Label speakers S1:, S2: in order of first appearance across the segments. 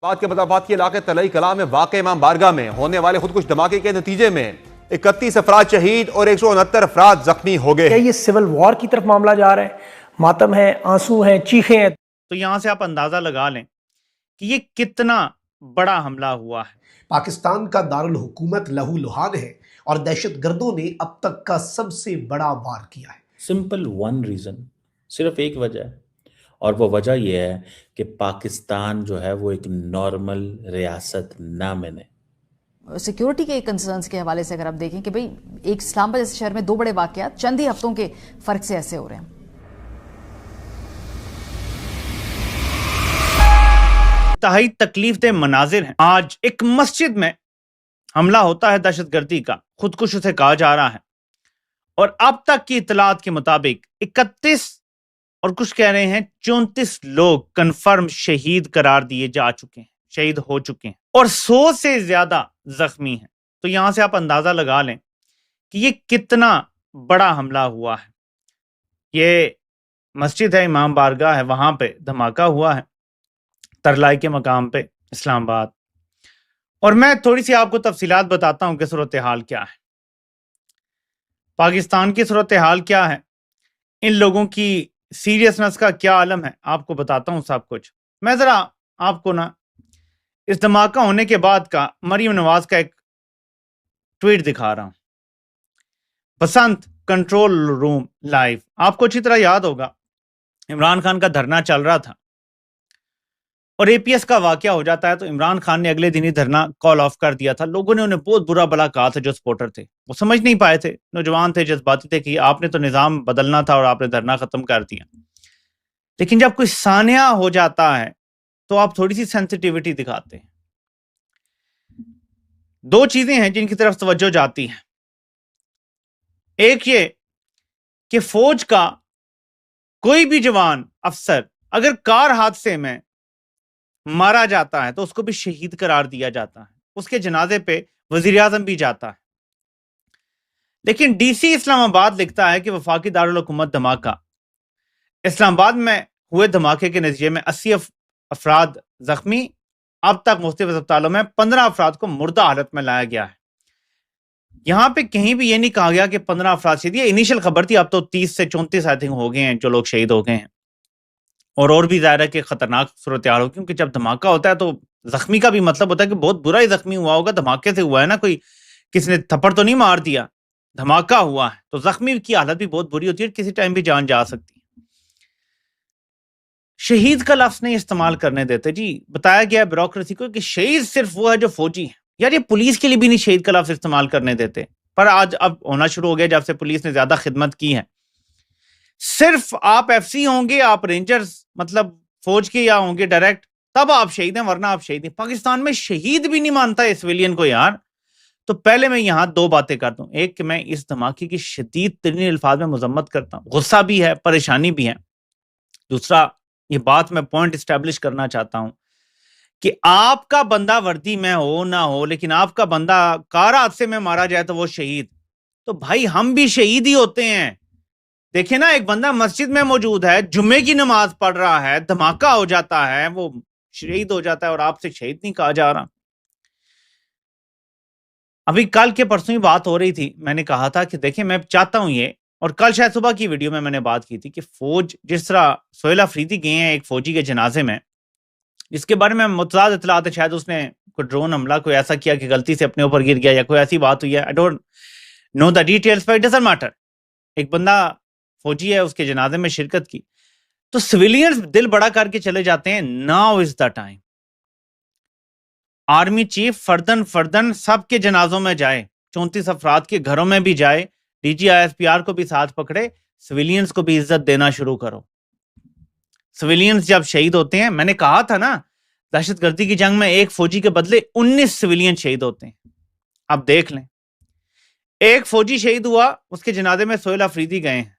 S1: بات کے مطابق علاقے طلئی کلاں میں واقع امام بارگاہ میں ہونے والے خودکش دھماکے کے نتیجے میں 31 افراد شہید اور 169 افراد زخمی ہو گئے.
S2: کیا یہ سول وار کی طرف معاملہ جا رہا ہے؟ ماتم ہے، آنسو ہیں، چیخیں ہیں.
S3: تو یہاں سے آپ اندازہ لگا لیں کہ یہ کتنا بڑا حملہ ہوا ہے.
S4: پاکستان کا دارالحکومت لہو لہان ہے اور دہشت گردوں نے اب تک کا سب سے بڑا وار کیا ہے.
S5: سمپل ون ریزن، صرف ایک وجہ ہے، اور وہ وجہ یہ ہے کہ پاکستان جو ہے وہ ایک نارمل ریاست نہ منے.
S6: سیکیورٹی کے کنسرنز کے حوالے سے اگر آپ دیکھیں کہ بھئی ایک اسلام آباد جیسے شہر میں 2 بڑے واقعات چند ہی ہفتوں کے فرق سے ایسے ہو رہے ہیں.
S3: انتہائی تکلیف دہ مناظر ہیں. آج ایک مسجد میں حملہ ہوتا ہے دہشت گردی کا، خودکش اسے کہا جا رہا ہے، اور اب تک کی اطلاعات کے مطابق 31 اور کچھ کہہ رہے ہیں 34 لوگ کنفرم شہید قرار دیے جا چکے ہیں، شہید ہو چکے ہیں، اور 100 سے زیادہ زخمی ہیں. تو یہاں سے آپ اندازہ لگا لیں کہ یہ کتنا بڑا حملہ ہوا ہے. یہ مسجد ہے، امام بارگاہ ہے، وہاں پہ دھماکہ ہوا ہے ترلائی کے مقام پہ اسلام آباد. اور میں تھوڑی سی آپ کو تفصیلات بتاتا ہوں کہ صورتحال کیا ہے، پاکستان کی صورتحال کیا ہے، ان لوگوں کی سیریسنس کا کیا عالم ہے، آپ کو بتاتا ہوں سب کچھ. میں ذرا آپ کو نا اس دھماکہ ہونے کے بعد کا مریم نواز کا ایک ٹویٹ دکھا رہا ہوں. Basant control room live. آپ کو اچھی طرح یاد ہوگا عمران خان کا دھرنا چل رہا تھا اور اے پی ایس کا واقعہ ہو جاتا ہے، تو عمران خان نے اگلے دن ہی دھرنا کال آف کر دیا تھا. لوگوں نے انہیں بہت برا بلا کہا تھا، جو سپورٹر تھے وہ سمجھ نہیں پائے تھے، نوجوان تھے، جذباتی تھے کہ آپ نے تو نظام بدلنا تھا اور آپ نے دھرنا ختم کر دیا. لیکن جب کوئی سانحہ ہو جاتا ہے تو آپ تھوڑی سی سینسٹیوٹی دکھاتے ہیں. 2 چیزیں ہیں جن کی طرف توجہ جاتی ہے. ایک یہ کہ فوج کا کوئی بھی جوان افسر اگر کار حادثے میں مارا جاتا ہے تو اس کو بھی شہید قرار دیا جاتا ہے، اس کے جنازے پہ وزیر اعظم بھی جاتا ہے. لیکن ڈی سی اسلام آباد لکھتا ہے کہ وفاقی دارالحکومت دھماکہ. اسلام آباد میں ہوئے دھماکے کے نتیجے میں 80 افراد زخمی، اب تک مختلف اسپتالوں میں 15 افراد کو مردہ حالت میں لایا گیا ہے. یہاں پہ کہیں بھی یہ نہیں کہا گیا کہ 15 افراد شہید، یہ انیشل خبر تھی. اب تو 30 سے 34 آئی تھنک ہو گئے ہیں جو لوگ شہید ہو گئے ہیں، اور بھی ظاہر ہے کہ خطرناک صورتحال ہو، کیونکہ جب دھماکہ ہوتا ہے تو زخمی کا بھی مطلب ہوتا ہے کہ بہت برا ہی زخمی ہوا ہوگا، دھماکے سے ہوا ہے نا، کوئی کسی نے تھپڑ تو نہیں مار دیا، دھماکہ ہوا ہے تو زخمی کی حالت بھی بہت بری ہوتی ہے، کسی ٹائم بھی جان جا سکتی ہے. شہید کا لفظ نہیں استعمال کرنے دیتے. جی بتایا گیا ہے بیوروکریسی کو کہ شہید صرف وہ ہے جو فوجی ہے. یار یہ پولیس کے لیے بھی نہیں شہید کا لفظ استعمال کرنے دیتے، پر آج اب ہونا شروع ہو گیا جب سے پولیس نے زیادہ خدمت کی ہے. صرف آپ ایف سی ہوں گے، آپ رینجرز مطلب فوج کے یا ہوں گے ڈائریکٹ، تب آپ شہید ہیں، ورنہ آپ شہید ہیں. پاکستان میں شہید بھی نہیں مانتا ہے سویلین کو یار. تو پہلے میں یہاں 2 باتیں کرتا ہوں. ایک کہ میں اس دھماکے کی شدید ترین الفاظ میں مذمت کرتا ہوں، غصہ بھی ہے، پریشانی بھی ہے. دوسرا یہ بات میں پوائنٹ اسٹیبلش کرنا چاہتا ہوں کہ آپ کا بندہ وردی میں ہو نہ ہو، لیکن آپ کا بندہ کار حادثے میں مارا جائے تو وہ شہید. تو بھائی ہم بھی شہید ہی ہوتے ہیں. دیکھیں نا، ایک بندہ مسجد میں موجود ہے، جمعے کی نماز پڑھ رہا ہے، دھماکہ ہو جاتا ہے، وہ شہید ہو جاتا ہے، اور آپ سے شہید نہیں کہا جا رہا. ابھی کل کے پرسوں ہی بات ہو رہی تھی، میں نے کہا تھا کہ دیکھیں میں چاہتا ہوں یہ، اور کل شاید صبح کی ویڈیو میں نے بات کی تھی کہ فوج جس طرح سہیل افریدی گئے ہیں ایک فوجی کے جنازے میں، جس کے بارے میں متضاد اطلاعات ہے، شاید اس نے کوئی ڈرون حملہ کوئی ایسا کیا کہ غلطی سے اپنے اوپر گر گیا، یا کوئی ایسی بات ہوئی ہے. I don't know the details, but it doesn't matter. ایک بندہ فوجی ہے، اس کے جنازے میں شرکت کی. تو سویلینز دل بڑا کر کے چلے جاتے ہیں. Now is the time. Army chief فردن سب کے جنازوں میں جائے، 34 افراد کے گھروں میں بھی جائے، D G I S P R کو بھی ساتھ پکڑے، سویلینز کو بھی عزت دینا شروع کرو. سویلینز جب شہید ہوتے ہیں، میں نے کہا تھا نا دہشت گردی کی جنگ میں ایک فوجی کے بدلے 19 سویلین شہید ہوتے ہیں. اب دیکھ لیں، ایک فوجی شہید ہوا، اس کے جنازے میں سہیل افریدی گئے ہیں،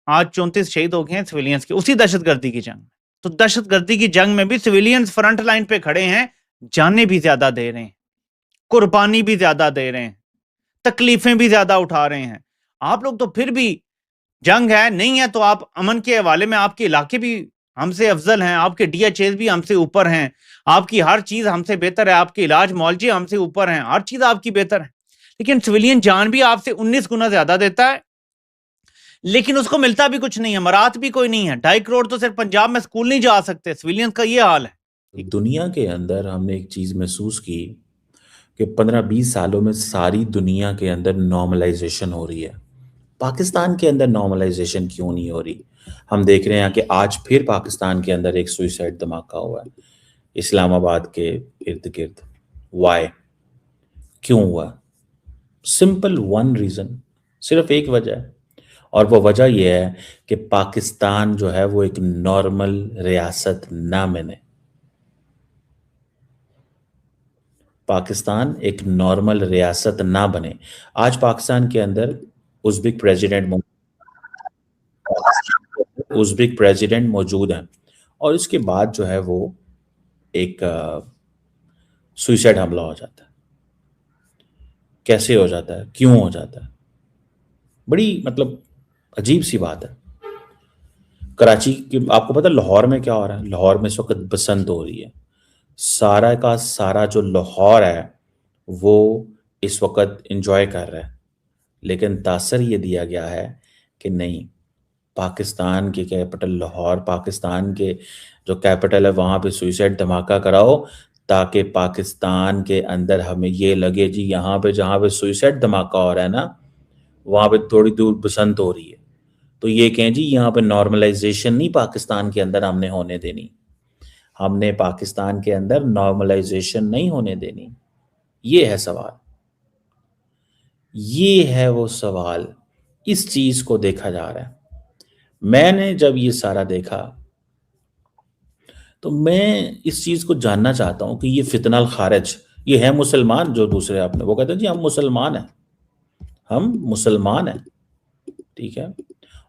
S3: آج 34 شہید ہو گئے ہیں سویلینز کے اسی دہشت گردی کی جنگ میں. تو دہشت گردی کی جنگ میں بھی سویلینز فرنٹ لائن پہ کھڑے ہیں، جانیں بھی زیادہ دے رہے ہیں، قربانی بھی زیادہ دے رہے ہیں، تکلیفیں بھی زیادہ اٹھا رہے ہیں. آپ لوگ تو پھر بھی جنگ ہے نہیں ہے تو آپ امن کے حوالے میں آپ کے علاقے بھی ہم سے افضل ہیں, آپ کے ڈی ایچ ایز بھی ہم سے اوپر ہیں, آپ کی ہر چیز ہم سے بہتر ہے, آپ کے علاج معالجے ہم سے اوپر ہیں, ہر چیز آپ کی بہتر ہے, لیکن سویلین جان بھی آپ سے 19 گنا زیادہ دیتا ہے, لیکن اس کو ملتا بھی کچھ نہیں ہے, مرات بھی کوئی نہیں ہے. 2.5 کروڑ تو صرف پنجاب میں اسکول نہیں جا سکتے, سویلین کا یہ حال ہے.
S5: دنیا کے اندر ہم نے ایک چیز محسوس کی کہ 15-20 سالوں میں ساری دنیا کے اندر نارملائزیشن ہو رہی ہے. پاکستان کے اندر نارملائزیشن کیوں نہیں ہو رہی؟ ہم دیکھ رہے ہیں کہ آج پھر پاکستان کے اندر ایک سوئسائڈ دھماکہ ہوا ہے اسلام آباد کے ارد گرد. وائی؟ کیوں ہوا؟ سمپل ون ریزن, صرف ایک وجہ ہے, اور وہ وجہ یہ ہے کہ پاکستان جو ہے وہ ایک نارمل ریاست نہ بنے. پاکستان ایک نارمل ریاست نہ بنے. آج پاکستان کے اندر ازبک پریزیڈنٹ موجود ہیں, اور اس کے بعد جو ہے وہ ایک سوئسائڈ حملہ ہو جاتا ہے. کیسے ہو جاتا ہے؟ کیوں ہو جاتا ہے؟ بڑی مطلب عجیب سی بات ہے. کراچی کی آپ کو پتہ لاہور میں کیا ہو رہا ہے؟ لاہور میں اس وقت بسنت ہو رہی ہے. سارا کا سارا جو لاہور ہے وہ اس وقت انجوائے کر رہا ہے, لیکن تاثر یہ دیا گیا ہے کہ نہیں, پاکستان کے کیپٹل لاہور, پاکستان کے جو کیپٹل ہے وہاں پہ سوئسائڈ دھماکہ کراؤ تاکہ پاکستان کے اندر ہمیں یہ لگے جی یہاں پہ جہاں پہ سوئسائڈ دھماکہ ہو رہا ہے نا وہاں پہ تھوڑی دور بسنت ہو رہی ہے, تو یہ کہیں جی یہاں پہ نارملائزیشن نہیں پاکستان کے اندر ہم نے ہونے دینی, ہم نے پاکستان کے اندر نارملائزیشن نہیں ہونے دینی. یہ ہے سوال, یہ ہے وہ سوال, اس چیز کو دیکھا جا رہا ہے. میں نے جب یہ سارا دیکھا تو میں اس چیز کو جاننا چاہتا ہوں کہ یہ فتنہ الخارج, یہ ہے مسلمان جو دوسرے آپ نے وہ کہتے ہیں جی ہم مسلمان ہیں, ہم مسلمان ہیں, ٹھیک ہے,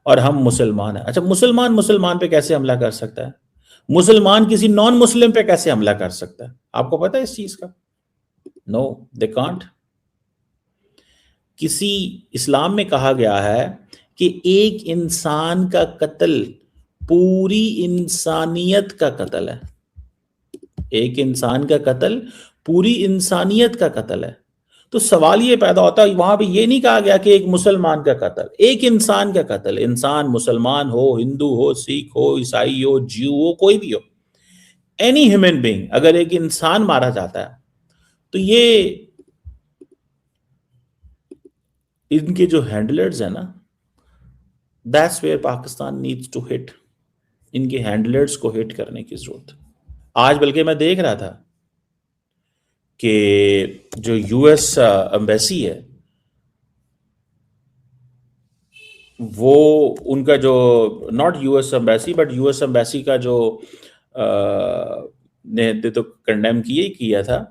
S5: اور ہم مسلمان ہیں. اچھا مسلمان پہ کیسے حملہ کر سکتا ہے؟ مسلمان کسی نان مسلم پہ کیسے حملہ کر سکتا ہے؟ آپ کو پتہ ہے اس چیز کا؟ نو دے کانٹ. کسی اسلام میں کہا گیا ہے کہ ایک انسان کا قتل پوری انسانیت کا قتل ہے. ایک انسان کا قتل پوری انسانیت کا قتل ہے. تو سوال یہ پیدا ہوتا ہے, وہاں پہ یہ نہیں کہا گیا کہ ایک مسلمان کا قتل, ایک انسان کا قتل. انسان مسلمان ہو, ہندو ہو, سکھ ہو, عیسائی ہو, جیو ہو, کوئی بھی ہو, اینی ہیومن بینگ, اگر ایک انسان مارا جاتا ہے تو یہ ان کے جو ہینڈلرز ہیں نا, that's where Pakistan needs to hit. ان کے ہینڈلرز کو ہٹ کرنے کی ضرورت. آج بلکہ میں دیکھ رہا تھا کہ جو یو ایس ایمبیسی ہے وہ ان کا جو not U S embassy but U S embassy کا جو نے تو کنڈیم کیا تھا,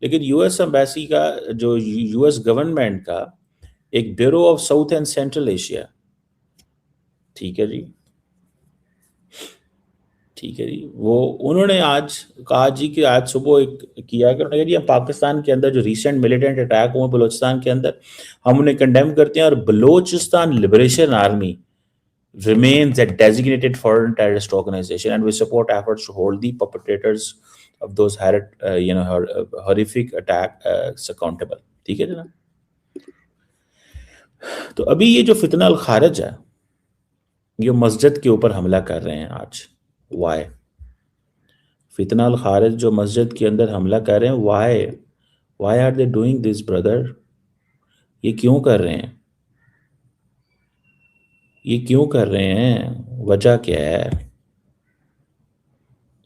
S5: لیکن یو ایس ایمبیسی کا جو یو ایس گورنمنٹ کا ایک bureau of south and central Asia, ٹھیک ہے جی, وہ انہوں نے آج کہا جی کہ آج صبح کیا کہ انہوں نے کہا جی ہم پاکستان کے اندر جو ریسنٹ ملیٹنٹ اٹیک ہوئے بلوچستان کے اندر ہم انہیں کنڈیم کرتے ہیں, اور Balochistan liberation army remains a designated foreign terrorist organization and we support efforts to hold the perpetrators of those horrific attacks accountable. ٹھیک ہے جناب. تو ابھی یہ جو فتنہ الخارج ہے یہ مسجد کے اوپر حملہ کر رہے ہیں آج. وائے؟ فتنہ الخارج جو مسجد کے اندر حملہ کر رہے ہیں, why are they doing this brother? یہ کیوں کر رہے ہیں, یہ کیوں کر رہے ہیں, وجہ کیا ہے؟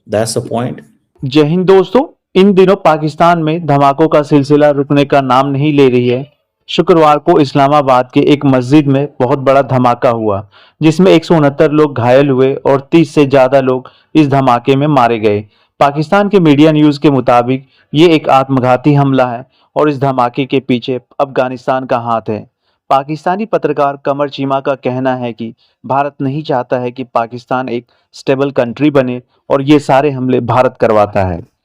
S5: That's the point.
S7: جے ہند دوستو, ان دنوں پاکستان میں دھماکوں کا سلسلہ رکنے کا نام نہیں لے رہی ہے. شکروار کو اسلام آباد کے ایک مسجد میں بہت بڑا دھماکہ ہوا جس میں 169 لوگ گھائل ہوئے اور 30 سے زیادہ لوگ اس دھماکے میں مارے گئے. پاکستان کے میڈیا نیوز کے مطابق یہ ایک آتم گھاتی حملہ ہے اور اس دھماکے کے پیچھے افغانستان کا ہاتھ ہے. پاکستانی پترکار قمر چیمہ کا کہنا ہے کہ بھارت نہیں چاہتا ہے کہ پاکستان ایک سٹیبل کنٹری بنے اور یہ سارے حملے بھارت کرواتا ہے.